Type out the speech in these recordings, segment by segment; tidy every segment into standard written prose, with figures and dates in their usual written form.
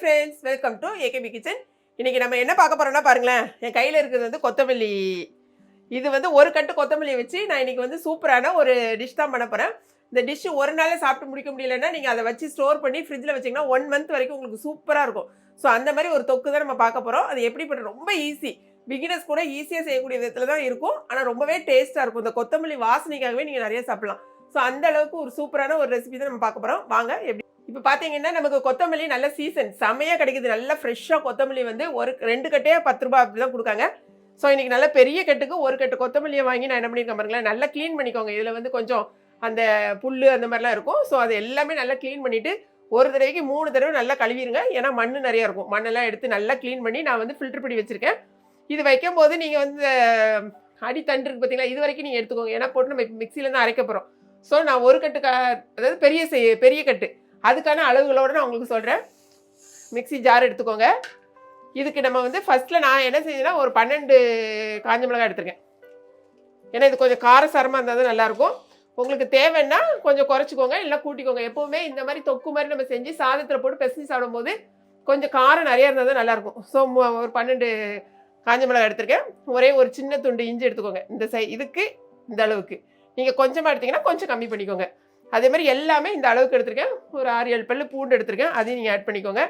Friends, welcome to AKP kitchen. இன்னைக்கு நம்ம என்ன பார்க்க போறோம்னா பாருங்களேன், என் கையில் இருக்கிறது வந்து கொத்தமல்லி. இது வந்து ஒரு கட்டு கொத்தமல்லி வச்சு நான் இன்னைக்கு வந்து சூப்பரான ஒரு டிஷ் தான் பண்ண போகிறேன். இந்த டிஷ் ஒரு நாளில் சாப்பிட்டு முடிக்க முடியலன்னா நீங்கள் அதை வச்சு ஸ்டோர் பண்ணி ஃப்ரிட்ஜில் வச்சிங்கன்னா 1 மந்த் வரைக்கும் உங்களுக்கு சூப்பராக இருக்கும். ஸோ அந்த மாதிரி ஒரு தொக்கு தான் நம்ம பார்க்க போகிறோம். அது எப்படி பண்ண ரொம்ப ஈஸி, பிகினர்ஸ் கூட ஈஸியாக செய்யக்கூடிய விதத்தில் தான் இருக்கும். ஆனால் ரொம்பவே டேஸ்ட்டாக இருக்கும். இந்த கொத்தமல்லி வாசனைக்காகவே நீங்கள் நிறைய சாப்பிடலாம். ஸோ அந்த அளவுக்கு ஒரு சூப்பரான ஒரு ரெசிபி தான் நம்ம பார்க்க போகிறோம். வாங்க எப்படி. இப்போ பார்த்தீங்கன்னா நமக்கு கொத்தமல்லி நல்ல சீசன் செம்மையாக கிடைக்குது. நல்லா ஃப்ரெஷ்ஷாக கொத்தமல்லி வந்து ஒரு 2 கட்டே 10 ரூபா அப்படி தான் கொடுக்காங்க. ஸோ இன்றைக்கி நல்ல பெரிய கட்டுக்கு ஒரு கட்டு கொத்தமல்லியை வாங்கி நான் என்ன பண்ணியிருக்கேன் பாருங்களேன், நல்லா க்ளீன் பண்ணிக்கோங்க. இதில் வந்து கொஞ்சம் அந்த புல் அந்த மாதிரிலாம் இருக்கும். ஸோ அது எல்லாமே நல்லா க்ளீன் பண்ணிவிட்டு ஒரு தடவைக்கு 3 தடவை நல்லா கழுவிடுங்க. ஏன்னா மண் நிறையா இருக்கும். மண்ணெல்லாம் எடுத்து நல்லா க்ளீன் பண்ணி நான் வந்து ஃபில்டர் பண்ணி வச்சுருக்கேன். இது வைக்கும்போது நீங்கள் வந்து அடித்தண்டு இருக்குது பார்த்தீங்களா, இது வரைக்கும் நீங்கள் எடுத்துக்கோங்க. ஏன்னா போட்டு நம்ம மிக்சியிலேருந்து அரைக்க போகிறோம். ஸோ நான் ஒரு கட்டு அதாவது பெரிய கட்டு அதுக்கான அளவுகளோடு நான் உங்களுக்கு சொல்கிறேன். மிக்சி ஜார் எடுத்துக்கோங்க. இதுக்கு நம்ம வந்து ஃபஸ்ட்டில் நான் என்ன செஞ்சேன்னா ஒரு 12 காஞ்ச மிளகாய் எடுத்துருக்கேன். ஏன்னா இது கொஞ்சம் காரசாரமாக இருந்தால் தான் நல்லாயிருக்கும். உங்களுக்கு தேவைன்னா கொஞ்சம் குறைச்சிக்கோங்க, இல்லை கூட்டிக்கோங்க. எப்போவுமே இந்த மாதிரி தொக்கு மாதிரி நம்ம செஞ்சு சாதத்தில் போட்டு பிசைஞ்சு சாப்பிடும்போது கொஞ்சம் காரம் நிறையா இருந்தால் தான் நல்லாயிருக்கும். ஸோ ஒரு 12 காஞ்ச மிளகாய் எடுத்துருக்கேன். ஒரே ஒரு சின்ன துண்டு இஞ்சி எடுத்துக்கோங்க. இதுக்கு இந்த அளவுக்கு. நீங்கள் கொஞ்சமாக எடுத்திங்கன்னா கொஞ்சம் கம்மி பண்ணிக்கோங்க. அதே மாதிரி எல்லாமே இந்த அளவுக்கு எடுத்திருக்கேன். ஒரு 6-7 பல்லு பூண்டு எடுத்திருக்கேன். அதையும் நீங்கள் ஆட் பண்ணிக்கோங்க.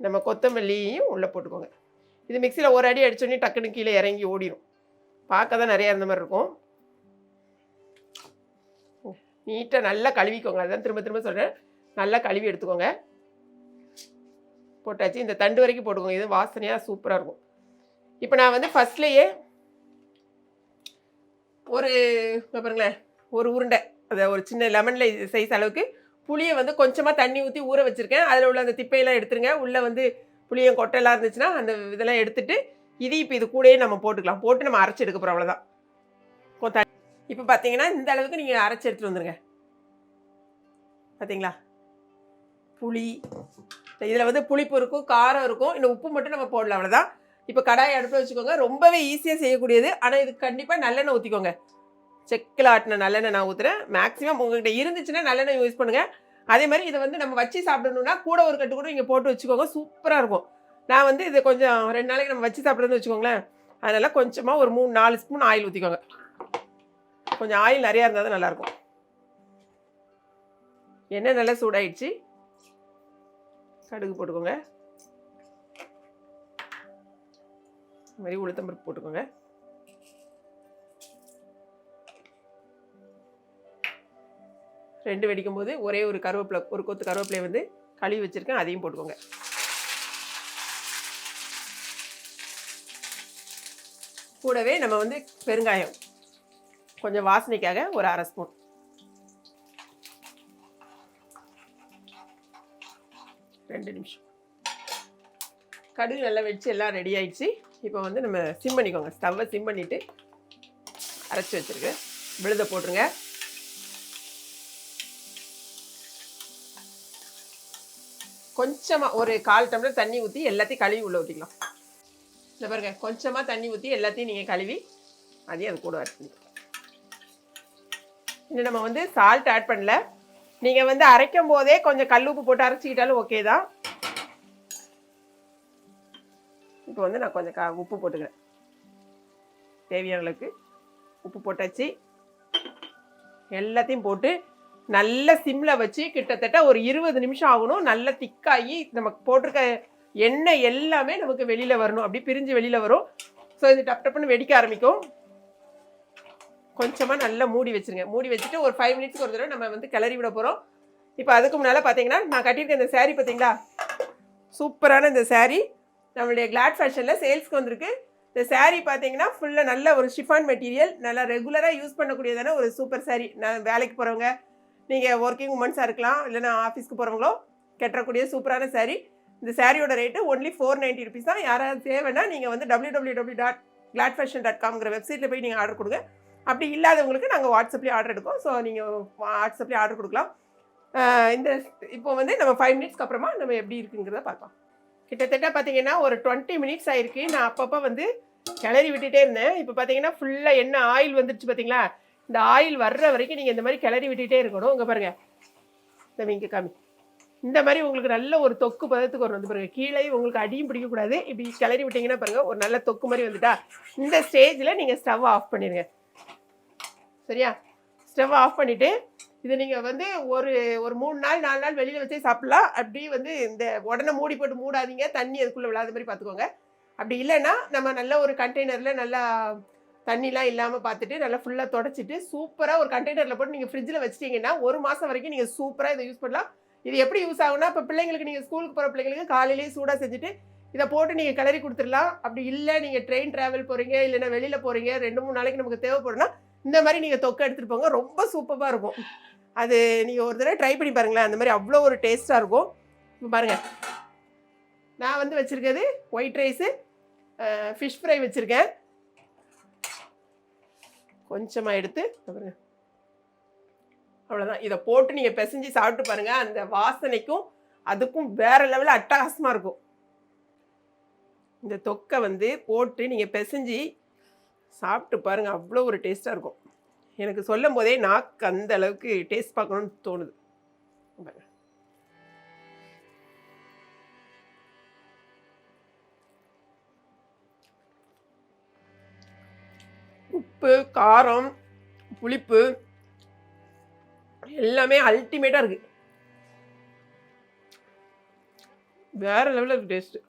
நம்ம கொத்தமல்லியும் உள்ளே போட்டுக்கோங்க. இது மிக்சியில் ஒரு அடி அடிச்சோடனே டக்குன்னு கீழே இறங்கி ஓடிடும். பார்க்க தான் நிறையா இருந்த மாதிரி இருக்கும். நீட்டாக நல்லா கழுவிக்கோங்க. அதுதான் திரும்ப திரும்ப சொல்கிறேன், நல்லா கழுவி எடுத்துக்கோங்க. போட்டாச்சு. இந்த தண்டு வரைக்கும் போட்டுக்கோங்க. இது வாசனையாக சூப்பராக இருக்கும். இப்போ நான் வந்து ஃபஸ்ட்லேயே பாருங்களேன், ஒரு உருண்டை, அதை ஒரு சின்ன லெமனில் சைஸ் அளவுக்கு புளியை வந்து கொஞ்சமாக தண்ணி ஊற்றி ஊற வச்சுருக்கேன். அதில் உள்ள அந்த திப்பையெல்லாம் எடுத்துருங்க. உள்ளே வந்து புளியம் கொட்டையெல்லாம் இருந்துச்சுன்னா அந்த இதெல்லாம் எடுத்துட்டு இப்போ இது கூடயே நம்ம போட்டுக்கலாம். போட்டு நம்ம அரைச்சி எடுக்க போகிறோம், அவ்வளோதான். இப்போ பார்த்தீங்கன்னா இந்த அளவுக்கு நீங்கள் அரைச்சி எடுத்துகிட்டு வந்துடுங்க. பார்த்தீங்களா, புளி இதில் வந்து புளிப்பு இருக்கும், காரம் இருக்கும், இன்னும் உப்பு மட்டும் நம்ம போடலாம், அவ்வளோதான். இப்போ கடாயை அடுப்பில் வச்சுக்கோங்க. ரொம்பவே ஈஸியாக செய்யக்கூடியது. ஆனால் இதுக்கு கண்டிப்பாக நல்லெண்ணெய் ஊற்றிக்கோங்க. செக்கில் ஆட்டின நல்லெண்ணெய் நான் ஊற்றுறேன். மேக்ஸிமம் உங்கள்கிட்ட இருந்துச்சுன்னா நல்லெண்ணெய் யூஸ் பண்ணுங்கள். அதே மாதிரி இதை வந்து நம்ம வச்சு சாப்பிடணுன்னா கூட ஒரு கட்டு கூட இங்கே போட்டு வச்சுக்கோங்க. சூப்பராக இருக்கும். நான் வந்து இது கொஞ்சம் 2 நாளைக்கு நம்ம வச்சு சாப்பிட்றதுன்னு வச்சுக்கோங்களேன். அதனால் கொஞ்சமாக ஒரு 3-4 ஸ்பூன் ஆயில் ஊற்றிக்கோங்க. கொஞ்சம் ஆயில் நிறையா இருந்தால் தான் நல்லாயிருக்கும். எண்ணெய் நல்லா சூடாயிடுச்சு. கடுகு போட்டுக்கோங்க. இந்த மாதிரி உளுத்தம்பருப்பு போட்டுக்கோங்க. ரெண்டு வெடிக்கும் போது ஒரே ஒரு கருவேப்பிலை, ஒரு கொத்து கருவேப்பிலையை வந்து கழுவி வச்சுருக்கேன், அதையும் போட்டுக்கோங்க. கூடவே நம்ம வந்து பெருங்காயம் கொஞ்சம் வாசனைக்காக ஒரு 1/2 ஸ்பூன். ரெண்டு நிமிஷம். கடுகு நல்லா வெடிச்சு எல்லாம் ரெடி ஆயிடுச்சு. இப்போ வந்து நம்ம சிம் பண்ணிக்கோங்க. ஸ்டவ்வை சிம் பண்ணிவிட்டு அரைச்சி வச்சுருக்கேன் விழுத போட்டுருங்க. கொஞ்சமாக ஒரு 1/4 டம்ளர் தண்ணி ஊற்றி எல்லாத்தையும் கழுவி உள்ளே ஊற்றிக்கலாம். இந்த பாருங்க, கொஞ்சமாக தண்ணி ஊற்றி எல்லாத்தையும் நீங்கள் கழுவி அதையும் அது கூட ஆட் பண்ணிக்கலாம். இன்னும் நம்ம வந்து சால்ட் ஆட் பண்ணல. நீங்கள் வந்து அரைக்கும் போதே கொஞ்சம் கல் உப்பு போட்டு அரைச்சிக்கிட்டாலும் ஓகே தான். இப்போ வந்து நான் கொஞ்சம் உப்பு போட்டுக்கிறேன். தேவையான அளவுக்கு உப்பு போட்டாச்சு. எல்லாத்தையும் போட்டு நல்ல சிம்மில் வச்சு கிட்டத்தட்ட ஒரு 20 நிமிஷம் ஆகணும். நல்லா திக்காகி நமக்கு போட்டிருக்க எண்ணெய் எல்லாமே நமக்கு வெளியில் வரணும். அப்படி பிரிஞ்சு வெளியில் வரும். ஸோ இது டப் டப்புன்னு வெடிக்க ஆரம்பிக்கும். கொஞ்சமாக நல்லா மூடி வச்சுருங்க. மூடி வச்சுட்டு ஒரு 5 மினிட்ஸ்க்கு ஒரு தடவை நம்ம வந்து கிளறி விட போகிறோம். இப்போ அதுக்கு முன்னால் பார்த்தீங்கன்னா நான் கட்டியிருக்க இந்த சாரீ பார்த்தீங்களா, சூப்பரான இந்த சாரீ நம்மளுடைய கிளாட் ஃபேஷனில் சேல்ஸ்க்கு வந்திருக்கு. இந்த சாரீ பார்த்தீங்கன்னா ஃபுல்லாக நல்ல ஒரு ஷிஃபான் மெட்டீரியல், நல்லா ரெகுலராக யூஸ் பண்ணக்கூடியதான ஒரு சூப்பர் சாரீ. நான் வேலைக்கு போகிறவங்க, நீங்கள் ஒர்க்கிங் உமன்ஸாக இருக்கலாம், இல்லைன்னா ஆஃபீஸ்க்கு போகிறவங்களோ கட்டக்கூடிய சூப்பரான சாரீ. இந்த சாரியோட ரேட்டு ஒன்லி 490 ருபீஸ் தான். யாராவது தேவைன்னா நீங்கள் வந்து www.gladfashion.com வெப்சைட்டில் போய் நீங்கள் ஆர்டர் கொடுங்க. அப்படி இல்லாதவங்களுக்கு நாங்கள் வாட்ஸ்அப்லேயே ஆர்டர் எடுக்கோம். ஸோ நீங்கள் வாட்ஸ்அப்லேயே ஆர்டர் கொடுக்கலாம். இப்போ வந்து நம்ம 5 மினிட்ஸ்க்கு அப்புறமா நம்ம எப்படி இருக்குங்கிறத பார்க்கலாம். கிட்டத்தட்ட பார்த்தீங்கன்னா ஒரு 20 மினிட்ஸ் ஆயிருக்கு. நான் அப்பப்போ வந்து கிளறி விட்டுட்டே இருந்தேன். இப்போ பார்த்தீங்கன்னா ஃபுல்லாக என்ன ஆயில் வந்துருச்சு பார்த்தீங்களா. இந்த ஆயில் வர்ற வரைக்கும் நீங்கள் இந்த மாதிரி கிளறி விட்டுட்டே இருக்கணும். இங்கே பாருங்கள், இந்த இங்கே காமி, இந்த மாதிரி உங்களுக்கு நல்ல ஒரு தொக்கு பதத்துக்கு வரும். வந்து பாருங்க, கீழே உங்களுக்கு அடியும் பிடிக்கக்கூடாது. இப்படி கிளறி விட்டீங்கன்னா பாருங்க, ஒரு நல்ல தொக்கு மாதிரி வந்துட்டா. இந்த ஸ்டேஜில் நீங்கள் ஸ்டவ் ஆஃப் பண்ணிடுங்க. சரியா? ஸ்டவ் ஆஃப் பண்ணிவிட்டு இதை நீங்கள் வந்து ஒரு ஒரு 3 நாள் 4 நாள் வெளியில் வச்சே சாப்பிட்லாம். அப்படி வந்து இந்த உடனே மூடி போட்டு மூடாதீங்க, தண்ணி அதுக்குள்ளே விழாத மாதிரி பார்த்துக்கோங்க. அப்படி இல்லைன்னா நம்ம நல்ல ஒரு கண்டெய்னரில் நல்லா தண்ணிலாம் இல்லாமல் பார்த்துட்டு நல்லா ஃபுல்லாக தொடச்சிட்டு சூப்பராக ஒரு கண்டெய்னரில் போட்டு நீங்கள் ஃப்ரிட்ஜில் வச்சிட்டிங்கன்னா 1 மாதம் வரைக்கும் நீங்கள் சூப்பராக இதை யூஸ் பண்ணலாம். இது எப்படி யூஸ் ஆகும்னா, இப்போ பிள்ளைங்களுக்கு நீங்கள் ஸ்கூலுக்கு போகிற பிள்ளைங்களுக்கு காலையிலேயே சூடாக செஞ்சுட்டு இதை போட்டு நீங்கள் கிளறி கொடுத்துடலாம். அப்படி இல்லை நீங்கள் ட்ரெயின் ட்ராவல் போகிறீங்க, இல்லைன்னா வெளியில் போகிறீங்க, 2-3 நாளைக்கு நமக்கு தேவைப்படும்னா இந்த மாதிரி நீங்கள் தொக்கை எடுத்துகிட்டு போங்க. ரொம்ப சூப்பராக இருக்கும். அது நீங்கள் ஒரு தடவை ட்ரை பண்ணி பாருங்களேன். அந்த மாதிரி அவ்வளோ ஒரு டேஸ்ட்டாக இருக்கும். இப்போ பாருங்கள், நான் வந்து வச்சுருக்கிறது ஒயிட் ரைஸு, ஃபிஷ் ஃப்ரை வச்சுருக்கேன். கொஞ்சமாக எடுத்து பாருங்க, அவ்வளோதான். இதை போட்டு நீங்கள் பிசைஞ்சு சாப்பிட்டு பாருங்கள். அந்த வாசனைக்கும் அதுக்கும் வேறு லெவலில் அட்டகாசமாக இருக்கும். இந்த தொக்கை வந்து போட்டு நீங்கள் பிசைஞ்சு சாப்பிட்டு பாருங்கள், அவ்வளோ ஒரு டேஸ்ட்டாக இருக்கும். எனக்கு சொல்லும் போதே நாக்கு அந்த அளவுக்கு டேஸ்ட் பார்க்கணும்னு தோணுது. உப்பு, காரம், புளிப்பு எல்லாமே அல்டிமேட்டாக இருக்குது. வேற லெவலில் இருக்குது டேஸ்ட்டு.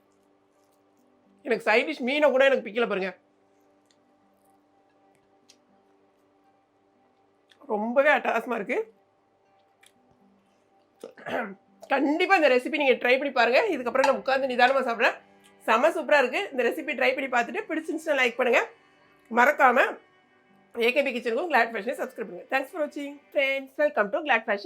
எனக்கு சைட் டிஷ் மீனை கூட எனக்கு பிக்கல பாருங்க. ரொம்பவே அட்டகாசமாக இருக்குது. கண்டிப்பாக இந்த ரெசிபி நீங்கள் ட்ரை பண்ணி பாருங்கள். இதுக்கப்புறம் நான் உட்காந்து நிதானமாக சாப்பிட்றேன். செம சூப்பராக இருக்குது. இந்த ரெசிபி ட்ரை பண்ணி பார்த்துட்டு பிடிச்சிருந்துச்சுன்னா லைக் பண்ணுங்கள். மறக்காமல் ஏகேபி கிச்சனுக்கும் கிளாட் ஃபேஷனை சப்ஸ்கிரைப் பண்ணுங்கள். தேங்க்ஸ் ஃபார் வாட்சிங் friends. Welcome to Glad fashion.